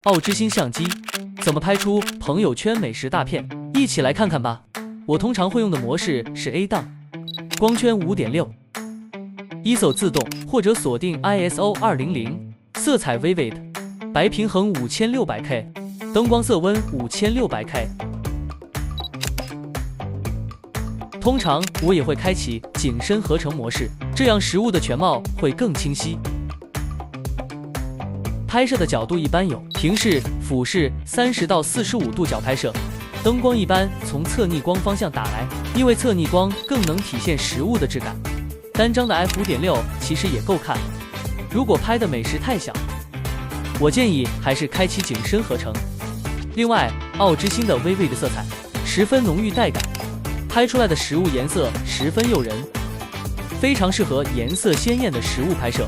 奥之星相机怎么拍出朋友圈美食大片？一起来看看吧。我通常会用的模式是 A 档，光圈5.6，ISO 自动或者锁定 ISO 200，色彩 Vivid， 白平衡5600K， 灯光色温5600K。通常我也会开启景深合成模式，这样食物的全貌会更清晰。拍摄的角度一般有平视、俯视、30到45度角拍摄。灯光一般从侧逆光方向打来，因为侧逆光更能体现食物的质感。单张的 f5.6 其实也够看。如果拍的美食太小，我建议还是开启景深合成。另外，奥之星的Vivid色彩十分浓郁带感，拍出来的食物颜色十分诱人，非常适合颜色鲜艳的食物拍摄。